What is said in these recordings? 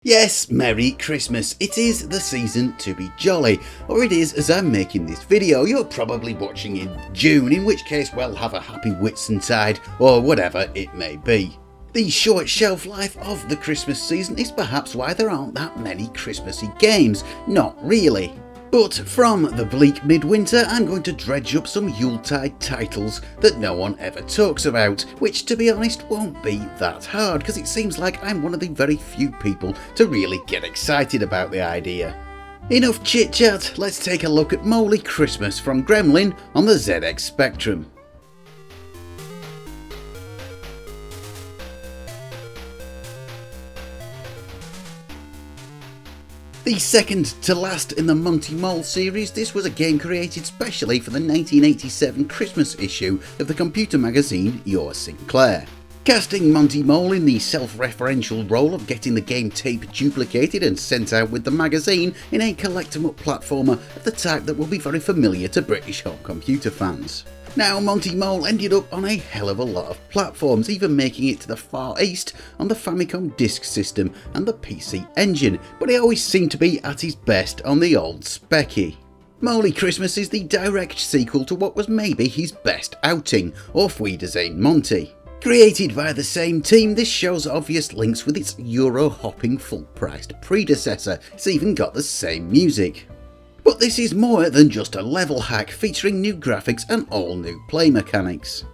Yes, Merry Christmas. It is the season to be jolly, or it is as I'm making this video. You're probably watching in June, in which case, well, have a happy Whitsuntide, or whatever it may be. The short shelf life of the Christmas season is perhaps why there aren't that many Christmassy games. Not really. But from the bleak midwinter, I'm going to dredge up some Yuletide titles that no one ever talks about, which to be honest won't be that hard, because it seems like I'm one of the very few people to really get excited about the idea. Enough chit chat, let's take a look at Moley Christmas from Gremlin on the ZX Spectrum. The second to last in the Monty Mole series, this was a game created specially for the 1987 Christmas issue of the computer magazine Your Sinclair. Casting Monty Mole in the self-referential role of getting the game tape duplicated and sent out with the magazine in a collect-em-up platformer of the type that will be very familiar to British home computer fans. Now, Monty Mole ended up on a hell of a lot of platforms, even making it to the Far East on the Famicom Disk System and the PC Engine, but he always seemed to be at his best on the old Specky. Moley Christmas is the direct sequel to what was maybe his best outing, Auf Wiedersehen Monty. Created by the same team, this shows obvious links with its Euro-hopping full-priced predecessor. It's even got the same music. But this is more than just a level hack featuring new graphics and all new play mechanics.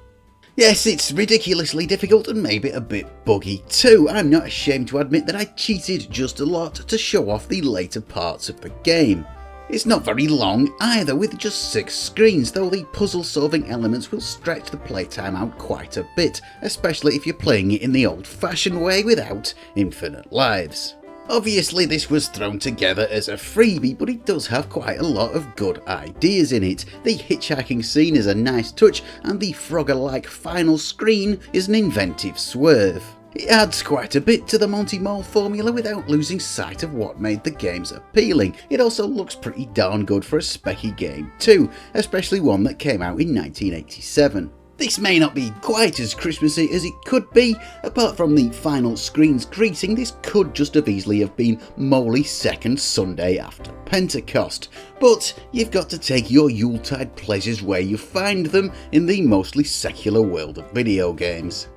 Yes, it's ridiculously difficult and maybe a bit buggy too. I'm not ashamed to admit that I cheated just a lot to show off the later parts of the game. It's not very long either, with just 6 screens, though the puzzle solving elements will stretch the playtime out quite a bit, especially if you're playing it in the old fashioned way without infinite lives. Obviously this was thrown together as a freebie, but it does have quite a lot of good ideas in it. The hitchhiking scene is a nice touch, and the Frogger-like final screen is an inventive swerve. It adds quite a bit to the Monty Mole formula without losing sight of what made the games appealing. It also looks pretty darn good for a specky game too, especially one that came out in 1987. This may not be quite as Christmassy as it could be. Apart from the final screen's greeting, this could just have easily have been Moley's second Sunday after Pentecost. But you've got to take your Yuletide pleasures where you find them in the mostly secular world of video games.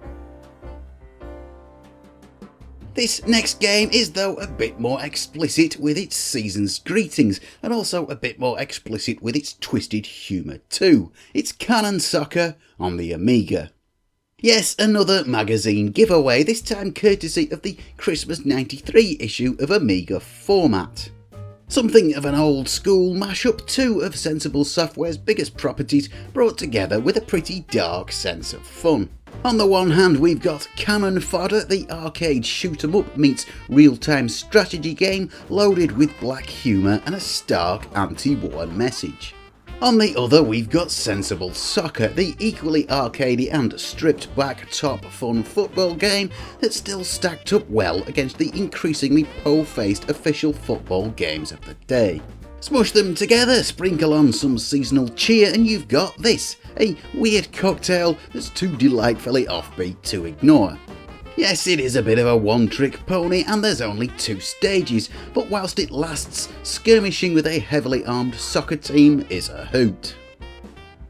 This next game is though a bit more explicit with its season's greetings, and also a bit more explicit with its twisted humour too. It's Cannon Soccer on the Amiga. Yes, another magazine giveaway, this time courtesy of the Christmas '93 issue of Amiga Format. Something of an old school mashup too of Sensible Software's biggest properties brought together with a pretty dark sense of fun. On the one hand, we've got Cannon Fodder, the arcade shoot-em-up meets real-time strategy game loaded with black humour and a stark anti-war message. On the other, we've got Sensible Soccer, the equally arcadey and stripped-back top-fun football game that's still stacked up well against the increasingly po-faced official football games of the day. Smush them together, sprinkle on some seasonal cheer, and you've got this, a weird cocktail that's too delightfully offbeat to ignore. Yes, it is a bit of a one-trick pony, and there's only 2 stages, but whilst it lasts, skirmishing with a heavily armed soccer team is a hoot.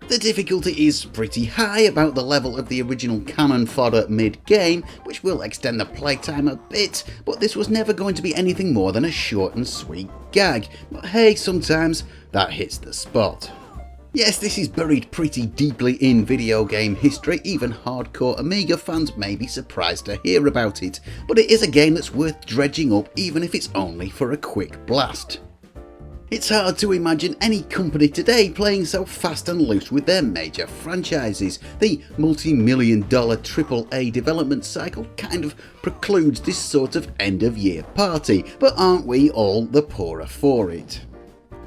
The difficulty is pretty high, about the level of the original Cannon Fodder mid-game, which will extend the playtime a bit, but this was never going to be anything more than a short and sweet gag. But hey, sometimes that hits the spot. Yes, this is buried pretty deeply in video game history, even hardcore Amiga fans may be surprised to hear about it, but it is a game that's worth dredging up even if it's only for a quick blast. It's hard to imagine any company today playing so fast and loose with their major franchises. The multi-million-dollar AAA development cycle kind of precludes this sort of end-of-year party, but aren't we all the poorer for it?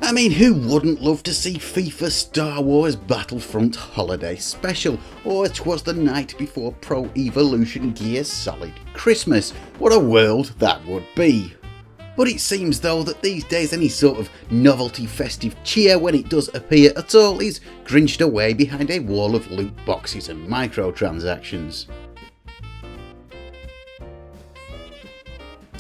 I mean, who wouldn't love to see FIFA Star Wars Battlefront Holiday Special, or 'Twas the Night Before Pro Evolution Gear Solid Christmas? What a world that would be! But it seems though that these days any sort of novelty festive cheer, when it does appear at all, is grinched away behind a wall of loot boxes and microtransactions.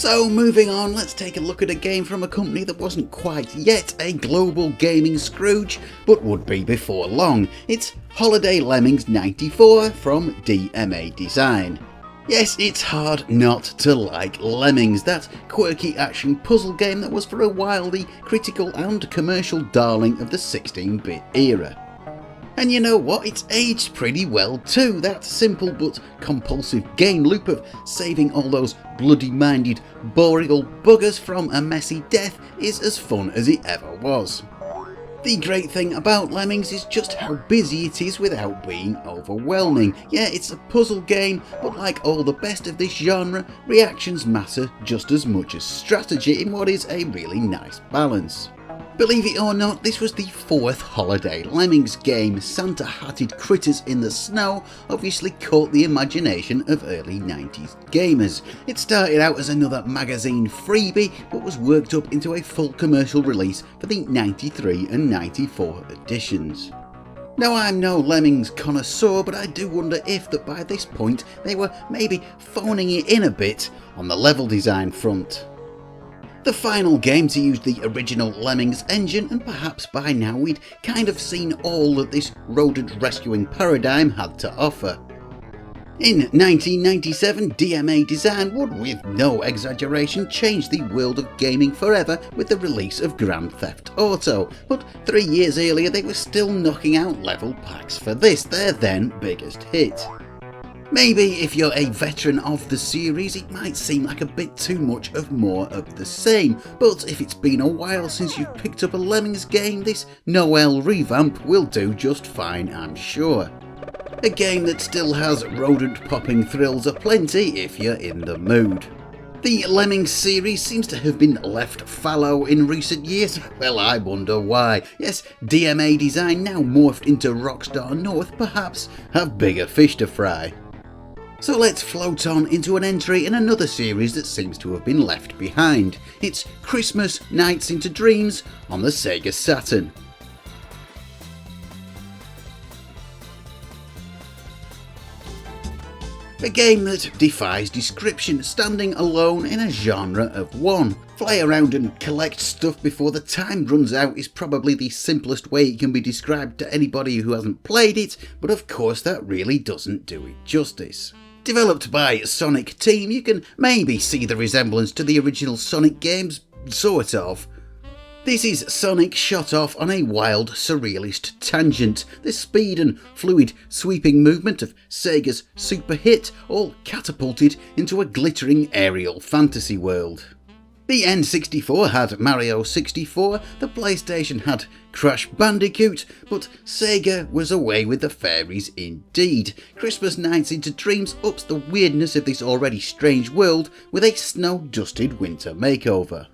So moving on, let's take a look at a game from a company that wasn't quite yet a global gaming Scrooge, but would be before long. It's Holiday Lemmings 94 from Dma Design. Yes, it's hard not to like Lemmings, that quirky action puzzle game that was for a while the critical and commercial darling of the 16-bit era. And you know what, it's aged pretty well too. That simple but compulsive game loop of saving all those bloody-minded, boring old buggers from a messy death is as fun as it ever was. The great thing about Lemmings is just how busy it is without being overwhelming. Yeah, it's a puzzle game, but like all the best of this genre, reactions matter just as much as strategy in what is a really nice balance. Believe it or not, this was the fourth Holiday Lemmings game. Santa-hatted critters in the snow obviously caught the imagination of early 90s gamers. It started out as another magazine freebie, but was worked up into a full commercial release for the 93 and 94 editions. Now, I'm no Lemmings connoisseur, but I do wonder if that by this point they were maybe phoning it in a bit on the level design front. The final game to use the original Lemmings engine, and perhaps by now we'd kind of seen all that this rodent rescuing paradigm had to offer. In 1997, Dma Design would, with no exaggeration, change the world of gaming forever with the release of Grand Theft Auto, but 3 years earlier they were still knocking out level packs for this, their then biggest hit. Maybe if you're a veteran of the series, it might seem like a bit too much of more of the same, but if it's been a while since you've picked up a Lemmings game, this Noel revamp will do just fine, I'm sure. A game that still has rodent-popping thrills aplenty if you're in the mood. The Lemmings series seems to have been left fallow in recent years. Well, I wonder why. Yes, Dma Design, now morphed into Rockstar North, perhaps have bigger fish to fry. So let's float on into an entry in another series that seems to have been left behind. It's Christmas Nights into Dreams on the Sega Saturn. A game that defies description, standing alone in a genre of one. Fly around and collect stuff before the time runs out is probably the simplest way it can be described to anybody who hasn't played it, but of course that really doesn't do it justice. Developed by Sonic Team, you can maybe see the resemblance to the original Sonic games, sort of. This is Sonic shot off on a wild, surrealist tangent, the speed and fluid sweeping movement of Sega's super hit, all catapulted into a glittering aerial fantasy world. The N64 had Mario 64, the PlayStation had Crash Bandicoot, but Sega was away with the fairies indeed. Christmas Nights into Dreams ups the weirdness of this already strange world with a snow-dusted winter makeover.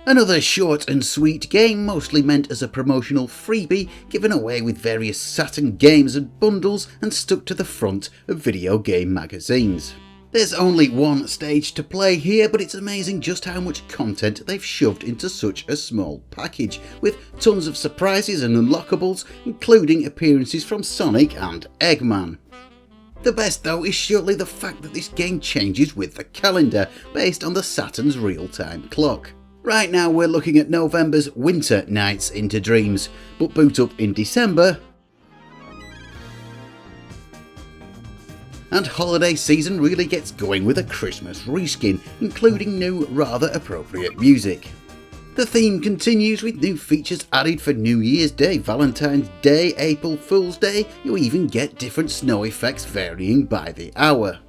Another short and sweet game, mostly meant as a promotional freebie, given away with various Saturn games and bundles and stuck to the front of video game magazines. There's only one stage to play here, but it's amazing just how much content they've shoved into such a small package, with tons of surprises and unlockables, including appearances from Sonic and Eggman. The best though is surely the fact that this game changes with the calendar, based on the Saturn's real-time clock. Right now we're looking at November's Winter Nights into Dreams, but boot up in December and holiday season really gets going with a Christmas reskin, including new, rather appropriate music. The theme continues with new features added for New Year's Day, Valentine's Day, April Fool's Day. You even get different snow effects varying by the hour.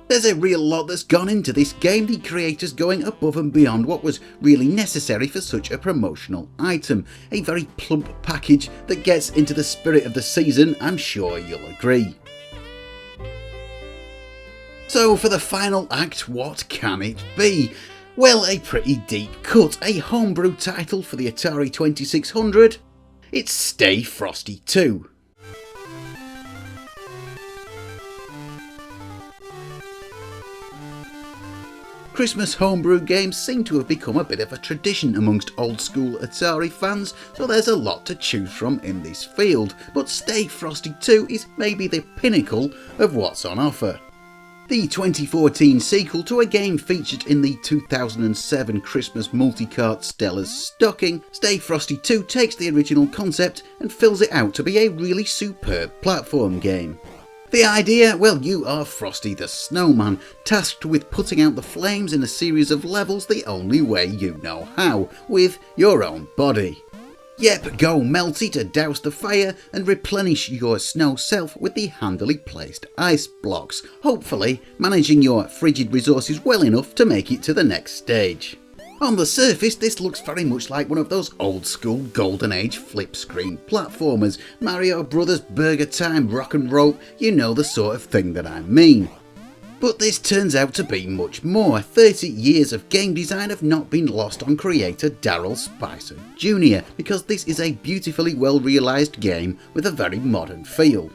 There's a real lot that's gone into this game, the creators going above and beyond what was really necessary for such a promotional item. A very plump package that gets into the spirit of the season, I'm sure you'll agree. So for the final act, what can it be? Well, a pretty deep cut, a homebrew title for the Atari 2600. It's Stay Frosty 2. Christmas homebrew games seem to have become a bit of a tradition amongst old school Atari fans, so there's a lot to choose from in this field, but Stay Frosty 2 is maybe the pinnacle of what's on offer. The 2014 sequel to a game featured in the 2007 Christmas multi-cart Stella's stocking, Stay Frosty 2 takes the original concept and fills it out to be a really superb platform game. The idea? Well, you are Frosty the Snowman, tasked with putting out the flames in a series of levels the only way you know how, with your own body. Yep, go Melty to douse the fire and replenish your snow self with the handily placed ice blocks, hopefully managing your frigid resources well enough to make it to the next stage. On the surface, this looks very much like one of those old school Golden Age flip screen platformers, Mario Brothers, Burger Time, Rock and Roll, you know the sort of thing that I mean. But this turns out to be much more. 30 years of game design have not been lost on creator Darryl Spicer Jr. because this is a beautifully well realised game with a very modern feel.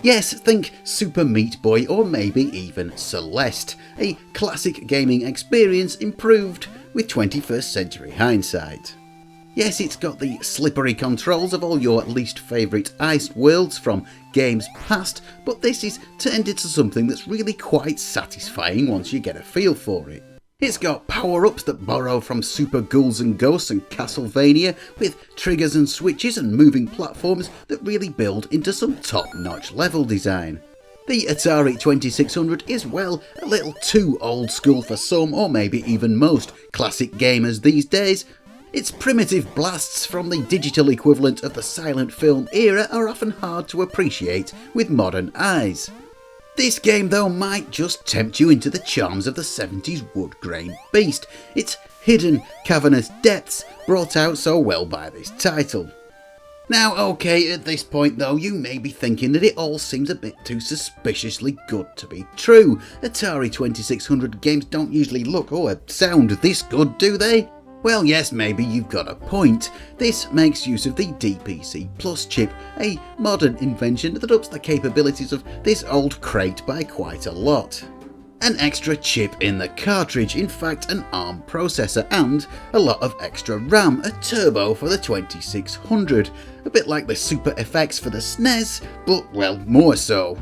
Yes, think Super Meat Boy or maybe even Celeste, a classic gaming experience improved with 21st century hindsight. Yes, it's got the slippery controls of all your least favourite iced worlds from games past, but this is turned into something that's really quite satisfying once you get a feel for it. It's got power-ups that borrow from Super Ghouls and Ghosts and Castlevania, with triggers and switches and moving platforms that really build into some top-notch level design. The Atari 2600 is, well, a little too old school for some or maybe even most classic gamers these days. Its primitive blasts from the digital equivalent of the silent film era are often hard to appreciate with modern eyes. This game though might just tempt you into the charms of the 70s wood grain beast, its hidden cavernous depths brought out so well by this title. Now okay, at this point though you may be thinking that it all seems a bit too suspiciously good to be true. Atari 2600 games don't usually look or sound this good, do they? Well yes, maybe you've got a point. This makes use of the DPC Plus chip, a modern invention that ups the capabilities of this old crate by quite a lot. An extra chip in the cartridge, in fact an ARM processor, and a lot of extra RAM, a turbo for the 2600, a bit like the Super FX for the SNES, but well, more so.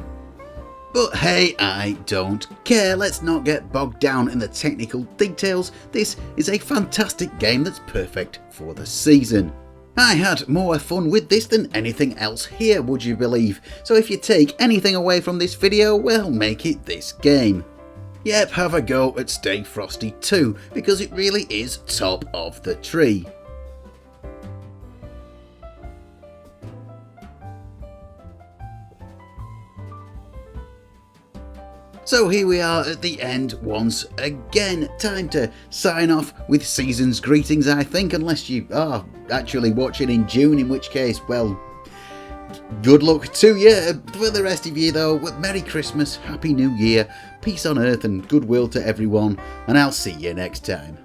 But hey, I don't care, let's not get bogged down in the technical details. This is a fantastic game that's perfect for the season. I had more fun with this than anything else here, would you believe? So if you take anything away from this video, well, make it this game. Yep, have a go at Stay Frosty 2, because it really is top of the tree. So here we are at the end once again. Time to sign off with season's greetings, I think, unless you are actually watching in June, in which case, well, good luck to you. For the rest of you though, Merry Christmas, Happy New Year, peace on earth and goodwill to everyone, and I'll see you next time.